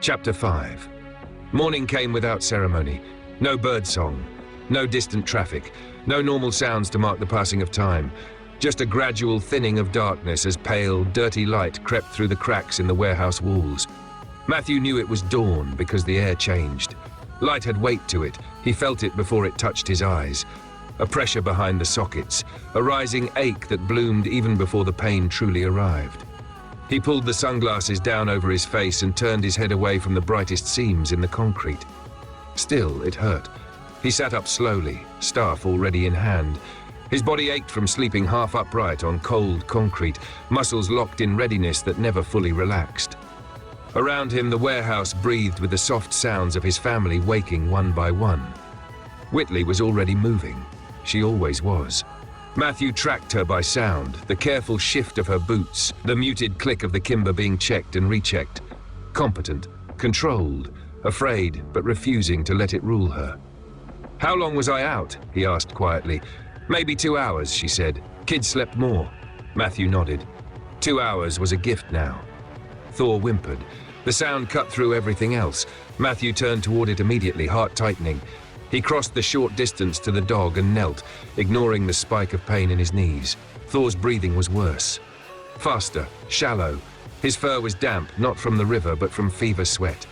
Chapter 5. Morning came without ceremony. No birdsong, no distant traffic, no normal sounds to mark the passing of time. Just a gradual thinning of darkness as pale, dirty light crept through the cracks in the warehouse walls. Matthew knew it was dawn because the air changed. Light had weight to it. He felt it before it touched his eyes. A pressure behind the sockets, a rising ache that bloomed even before the pain truly arrived. He pulled the sunglasses down over his face and turned his head away from the brightest seams in the concrete. Still, it hurt. He sat up slowly, staff already in hand. His body ached from sleeping half upright on cold concrete, muscles locked in readiness that never fully relaxed. Around him, the warehouse breathed with the soft sounds of his family waking one by one. Whitley was already moving. She always was. Matthew tracked her by sound, the careful shift of her boots, the muted click of the kimber being checked and rechecked. Competent, controlled, afraid, but refusing to let it rule her. "How long was I out?" he asked quietly. "Maybe 2 hours," she said. "Kids slept more." Matthew nodded. 2 hours was a gift now. Thor whimpered. The sound cut through everything else. Matthew turned toward it immediately, heart tightening. He crossed the short distance to the dog and knelt, ignoring the spike of pain in his knees. Thor's breathing was worse. Faster, shallow. His fur was damp, not from the river, but from fever sweat.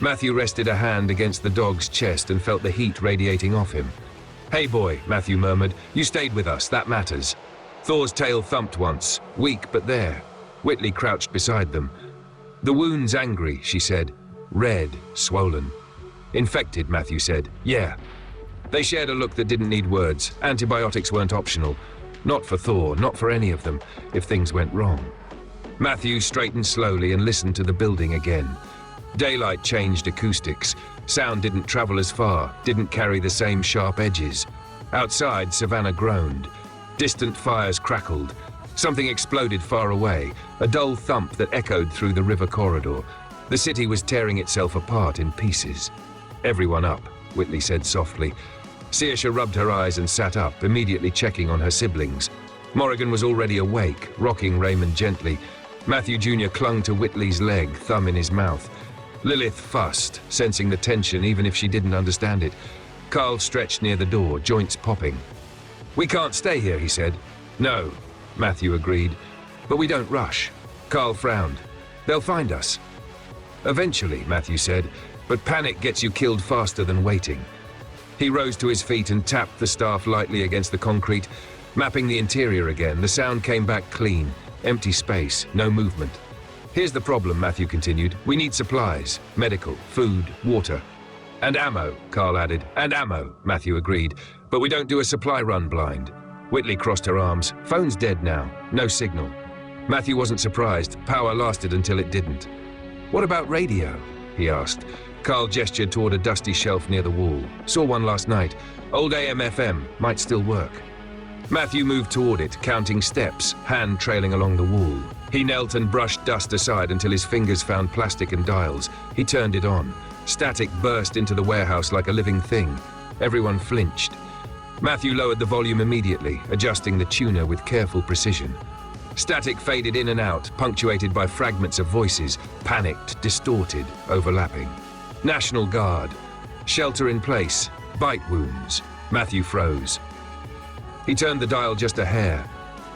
Matthew rested a hand against the dog's chest and felt the heat radiating off him. "Hey boy," Matthew murmured, "you stayed with us, that matters." Thor's tail thumped once, weak but there. Whitley crouched beside them. "The wound's angry," she said. "Red, swollen." "Infected," Matthew said. "Yeah." They shared a look that didn't need words. Antibiotics weren't optional. Not for Thor, not for any of them, if things went wrong. Matthew straightened slowly and listened to the building again. Daylight changed acoustics. Sound didn't travel as far, didn't carry the same sharp edges. Outside, savannah groaned. Distant fires crackled. Something exploded far away, a dull thump that echoed through the river corridor. The city was tearing itself apart in pieces. "Everyone up," Whitley said softly. Saoirse rubbed her eyes and sat up, immediately checking on her siblings. Morrigan was already awake, rocking Raymond gently. Matthew Jr. clung to Whitley's leg, thumb in his mouth. Lilith fussed, sensing the tension even if she didn't understand it. Carl stretched near the door, joints popping. "We can't stay here," he said. "No," Matthew agreed. "But we don't rush." Carl frowned. "They'll find us." "Eventually," Matthew said, "but panic gets you killed faster than waiting." He rose to his feet and tapped the staff lightly against the concrete. Mapping the interior again, the sound came back clean. Empty space, no movement. "Here's the problem," Matthew continued. "We need supplies, medical, food, water." "And ammo," Carl added. "And ammo," Matthew agreed. "But we don't do a supply run blind." Whitley crossed her arms. "Phone's dead now. No signal." Matthew wasn't surprised. Power lasted until it didn't. "What about radio?" he asked. Carl gestured toward a dusty shelf near the wall. "Saw one last night. Old AM/FM, might still work." Matthew moved toward it, counting steps, hand trailing along the wall. He knelt and brushed dust aside until his fingers found plastic and dials. He turned it on. Static burst into the warehouse like a living thing. Everyone flinched. Matthew lowered the volume immediately, adjusting the tuner with careful precision. Static faded in and out, punctuated by fragments of voices, panicked, distorted, overlapping. National Guard. Shelter in place. Bite wounds. Matthew froze. He turned the dial just a hair.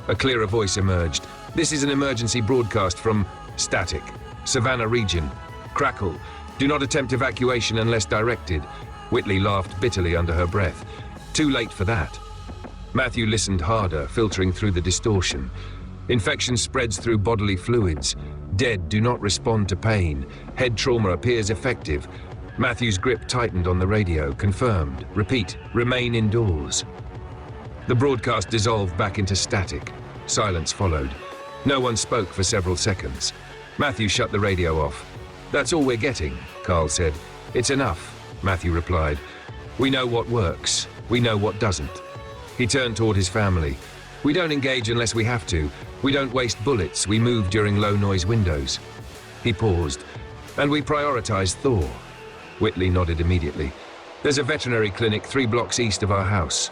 A clearer voice emerged. "This is an emergency broadcast from Static. Savannah region. Crackle. Do not attempt evacuation unless directed." Whitley laughed bitterly under her breath. Too late for that. Matthew listened harder, filtering through the distortion. Infection spreads through bodily fluids. Dead do not respond to pain. Head trauma appears effective. Matthew's grip tightened on the radio. Confirmed. Repeat. Remain indoors. The broadcast dissolved back into static. Silence followed. No one spoke for several seconds. Matthew shut the radio off. "That's all we're getting," Carl said. "It's enough," Matthew replied. "We know what works. We know what doesn't." He turned toward his family. "We don't engage unless we have to. We don't waste bullets. We move during low-noise windows." He paused. "And we prioritize Thor." Whitley nodded immediately. "There's a veterinary clinic 3 blocks east of our house."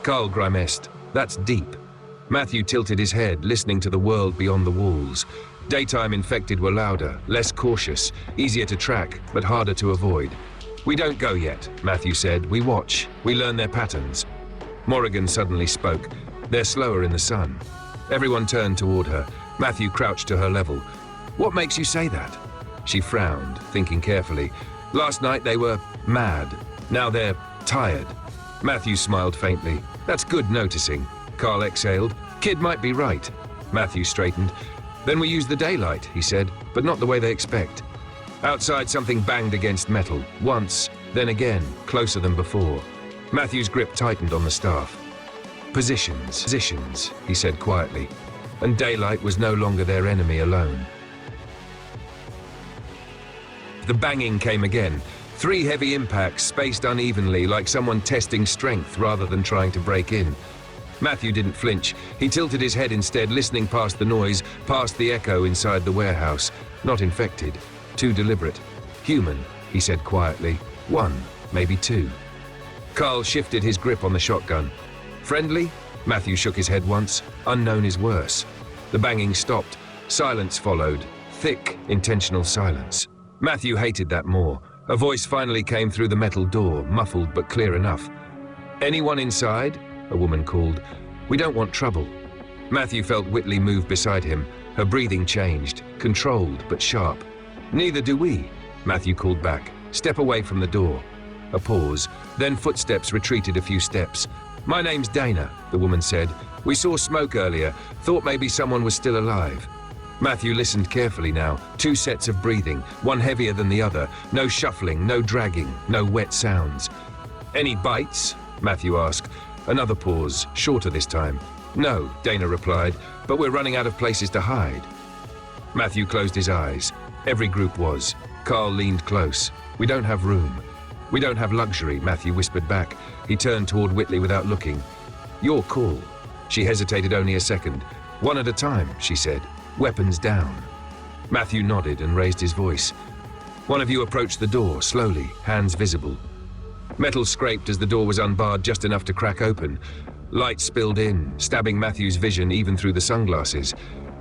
Carl grimaced. "That's deep." Matthew tilted his head, listening to the world beyond the walls. Daytime infected were louder, less cautious, easier to track, but harder to avoid. "We don't go yet," Matthew said. "We watch. We learn their patterns." Morrigan suddenly spoke. "They're slower in the sun." Everyone turned toward her. Matthew crouched to her level. "What makes you say that?" She frowned, thinking carefully. "Last night they were mad. Now they're tired." Matthew smiled faintly. "That's good noticing." Carl exhaled. "Kid might be right." Matthew straightened. "Then we use the daylight," he said, "but not the way they expect." Outside, something banged against metal, once, then again, closer than before. Matthew's grip tightened on the staff. Positions, he said quietly, and daylight was no longer their enemy alone. The banging came again. 3 heavy impacts spaced unevenly, like someone testing strength rather than trying to break in. Matthew didn't flinch. He tilted his head instead, listening past the noise, past the echo inside the warehouse. Not infected. Too deliberate. "Human," he said quietly. 1, maybe 2. Carl shifted his grip on the shotgun. "Friendly?" Matthew shook his head once. "Unknown is worse." The banging stopped. Silence followed. Thick, intentional silence. Matthew hated that more. A voice finally came through the metal door, muffled but clear enough. "Anyone inside?" a woman called. "We don't want trouble." Matthew felt Whitley move beside him. Her breathing changed, controlled but sharp. "Neither do we," Matthew called back. "Step away from the door." A pause, then footsteps retreated a few steps. "My name's Dana," the woman said. "We saw smoke earlier, thought maybe someone was still alive." Matthew listened carefully now. 2 sets of breathing, one heavier than the other. No shuffling, no dragging, no wet sounds. "Any bites?" Matthew asked. Another pause, shorter this time. "No," Dana replied, "but we're running out of places to hide." Matthew closed his eyes. Every group was. Carl leaned close. "We don't have room." "We don't have luxury," Matthew whispered back. He turned toward Whitley without looking. "Your call." She hesitated only a second. "One at a time," she said. "Weapons down." Matthew nodded and raised his voice. "One of you approached the door, slowly, hands visible." Metal scraped as the door was unbarred just enough to crack open. Light spilled in, stabbing Matthew's vision even through the sunglasses.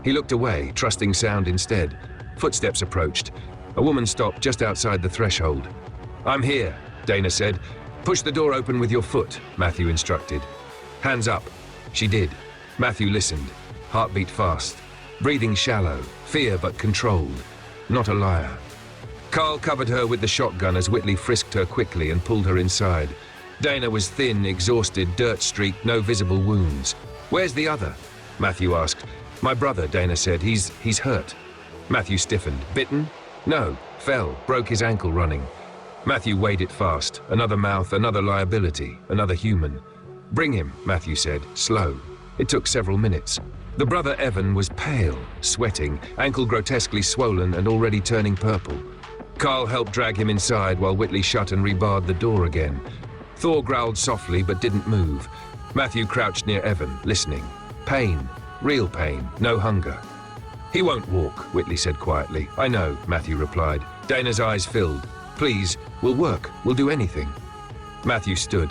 He looked away, trusting sound instead. Footsteps approached. A woman stopped just outside the threshold. "I'm here," Dana said. "Push the door open with your foot," Matthew instructed. "Hands up." She did. Matthew listened. Heartbeat fast. Breathing shallow. Fear but controlled. Not a liar. Carl covered her with the shotgun as Whitley frisked her quickly and pulled her inside. Dana was thin, exhausted, dirt-streaked, no visible wounds. "Where's the other?" Matthew asked. "My brother," Dana said. He's hurt." Matthew stiffened. "Bitten?" "No. Fell. Broke his ankle running." Matthew weighed it fast. Another mouth, another liability, another human. "Bring him," Matthew said, slow. It took several minutes. The brother Evan was pale, sweating, ankle grotesquely swollen and already turning purple. Carl helped drag him inside while Whitley shut and rebarred the door again. Thor growled softly but didn't move. Matthew crouched near Evan, listening. Pain. Real pain. No hunger. "He won't walk," Whitley said quietly. "I know," Matthew replied. Dana's eyes filled. "Please, we'll work. We'll do anything." Matthew stood.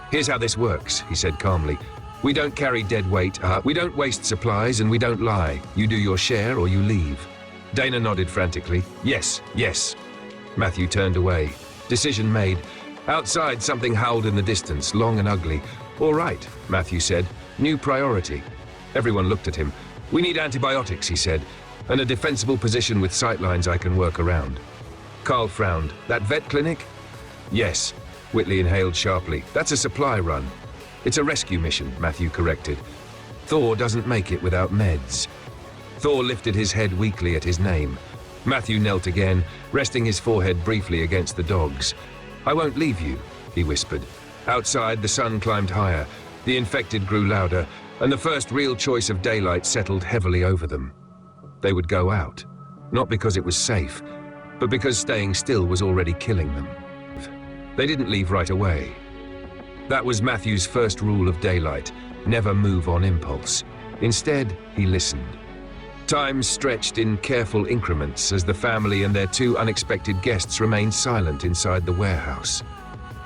"Here's how this works," he said calmly. "We don't carry dead weight. We don't waste supplies and we don't lie. You do your share or you leave." Dana nodded frantically. "Yes, yes." Matthew turned away. Decision made. Outside, something howled in the distance, long and ugly. "All right," Matthew said. "New priority." Everyone looked at him. "We need antibiotics," he said, "and a defensible position with sightlines I can work around." Carl frowned. "That vet clinic?" "Yes." Whitley inhaled sharply. "That's a supply run." "It's a rescue mission," Matthew corrected. "Thor doesn't make it without meds." Thor lifted his head weakly at his name. Matthew knelt again, resting his forehead briefly against the dog's. "I won't leave you," he whispered. Outside, the sun climbed higher. The infected grew louder, and the first real choice of daylight settled heavily over them. They would go out, not because it was safe, but because staying still was already killing them. They didn't leave right away. That was Matthew's first rule of daylight: never move on impulse. Instead, he listened. Time stretched in careful increments as the family and their 2 unexpected guests remained silent inside the warehouse.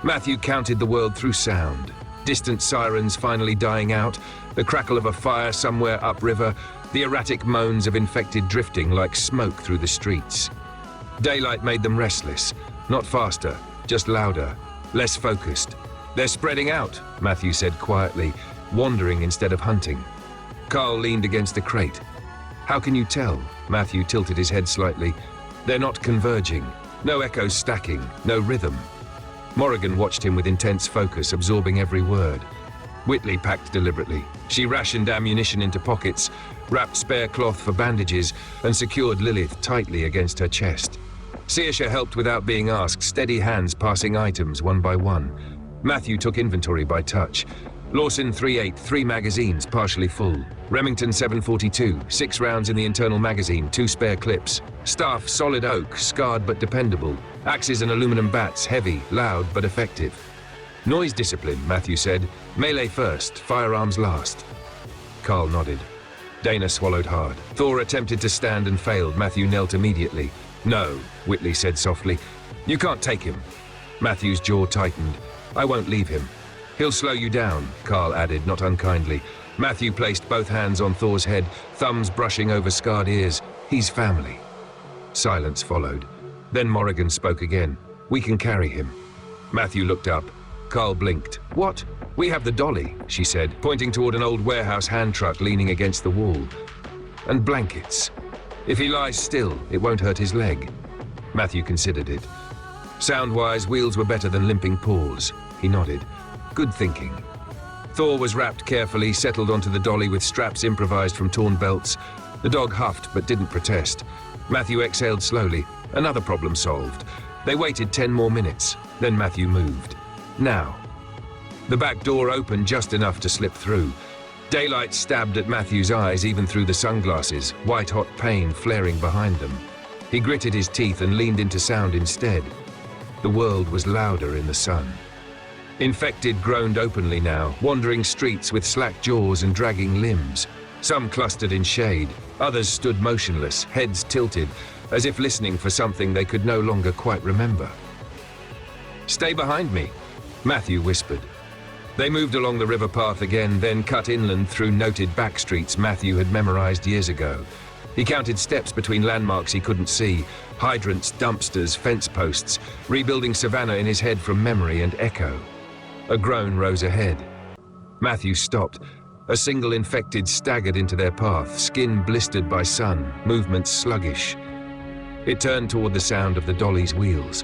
Matthew counted the world through sound. Distant sirens finally dying out, the crackle of a fire somewhere upriver, the erratic moans of infected drifting like smoke through the streets. Daylight made them restless, not faster, just louder, less focused. "They're spreading out," Matthew said quietly, wandering instead of hunting. Carl leaned against the crate. "How can you tell?" Matthew tilted his head slightly. "They're not converging. No echoes stacking, no rhythm." Morrigan watched him with intense focus, absorbing every word. Whitley packed deliberately. She rationed ammunition into pockets, wrapped spare cloth for bandages, and secured Lilith tightly against her chest. Saoirse helped without being asked, steady hands passing items one by one. Matthew took inventory by touch. Lawson .38, 3 magazines partially full. Remington 742, 6 rounds in the internal magazine, 2 spare clips. Staff solid oak, scarred but dependable. Axes and aluminum bats, heavy, loud but effective. "Noise discipline," Matthew said. "Melee first, firearms last." Carl nodded. Dana swallowed hard. Thor attempted to stand and failed. Matthew knelt immediately. "No," Whitley said softly. "You can't take him." Matthew's jaw tightened. "I won't leave him." "He'll slow you down," Carl added, not unkindly. Matthew placed both hands on Thor's head, thumbs brushing over scarred ears. "He's family." Silence followed. Then Morrigan spoke again. "We can carry him." Matthew looked up. Carl blinked. "What?" "We have the dolly," she said, pointing toward an old warehouse hand truck leaning against the wall. "And blankets. If he lies still, it won't hurt his leg." Matthew considered it. Sound-wise, wheels were better than limping paws. He nodded. "Good thinking." Thor was wrapped carefully, settled onto the dolly with straps improvised from torn belts. The dog huffed but didn't protest. Matthew exhaled slowly. Another problem solved. They waited 10 more minutes. Then Matthew moved. Now. The back door opened just enough to slip through. Daylight stabbed at Matthew's eyes even through the sunglasses, white-hot pain flaring behind them. He gritted his teeth and leaned into sound instead. The world was louder in the sun. Infected groaned openly now, wandering streets with slack jaws and dragging limbs. Some clustered in shade, others stood motionless, heads tilted, as if listening for something they could no longer quite remember. "Stay behind me," Matthew whispered. They moved along the river path again, then cut inland through noted back streets Matthew had memorized years ago. He counted steps between landmarks he couldn't see, hydrants, dumpsters, fence posts, rebuilding Savannah in his head from memory and echo. A groan rose ahead. Matthew stopped. A single infected staggered into their path, skin blistered by sun, movements sluggish. It turned toward the sound of the dolly's wheels.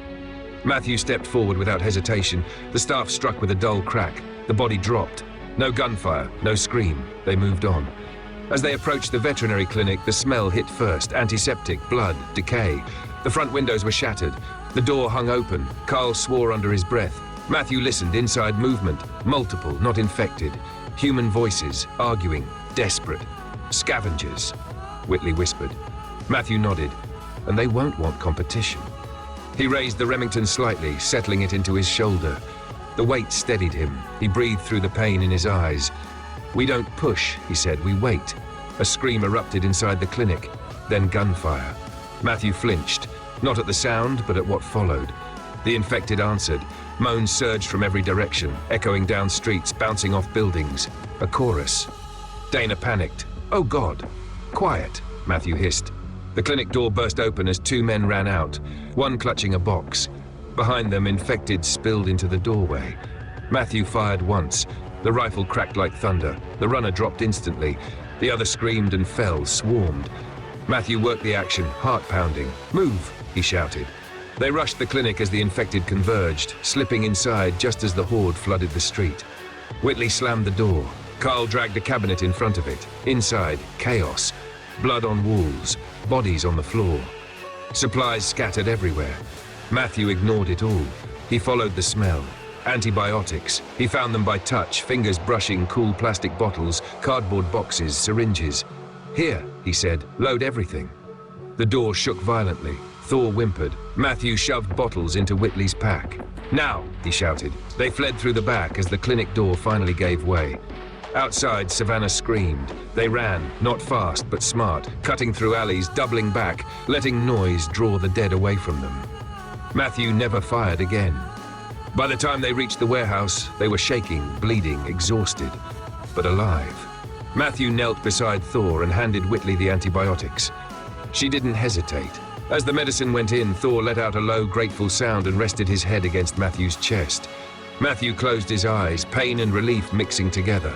Matthew stepped forward without hesitation. The staff struck with a dull crack. The body dropped. No gunfire, no scream. They moved on. As they approached the veterinary clinic, the smell hit first. Antiseptic, blood, decay. The front windows were shattered. The door hung open. Carl swore under his breath. Matthew listened. Inside movement. Multiple, not infected. Human voices, arguing, desperate. "Scavengers," Whitley whispered. Matthew nodded. "And they won't want competition." He raised the Remington slightly, settling it into his shoulder. The weight steadied him. He breathed through the pain in his eyes. "We don't push," he said, "we wait." A scream erupted inside the clinic, then gunfire. Matthew flinched, not at the sound, but at what followed. The infected answered. Moans surged from every direction, echoing down streets, bouncing off buildings. A chorus. Dana panicked. "Oh God!" "Quiet," Matthew hissed. The clinic door burst open as 2 men ran out, one clutching a box. Behind them, infected spilled into the doorway. Matthew fired once. The rifle cracked like thunder. The runner dropped instantly. The other screamed and fell, swarmed. Matthew worked the action, heart pounding. "Move," he shouted. They rushed the clinic as the infected converged, slipping inside just as the horde flooded the street. Whitley slammed the door. Carl dragged a cabinet in front of it. Inside, chaos. Blood on walls, bodies on the floor. Supplies scattered everywhere. Matthew ignored it all. He followed the smell. Antibiotics. He found them by touch, fingers brushing cool plastic bottles, cardboard boxes, syringes. "Here," he said, "load everything." The door shook violently. Thor whimpered. Matthew shoved bottles into Whitley's pack. "Now," he shouted. They fled through the back as the clinic door finally gave way. Outside, Savannah screamed. They ran, not fast but smart, cutting through alleys, doubling back, letting noise draw the dead away from them. Matthew never fired again. By the time they reached the warehouse, they were shaking, bleeding, exhausted, but alive. Matthew knelt beside Thor and handed Whitley the antibiotics. She didn't hesitate. As the medicine went in, Thor let out a low, grateful sound and rested his head against Matthew's chest. Matthew closed his eyes, pain and relief mixing together.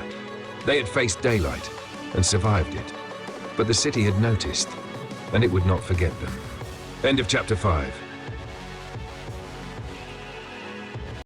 They had faced daylight and survived it. But the city had noticed, and it would not forget them. End of chapter 5.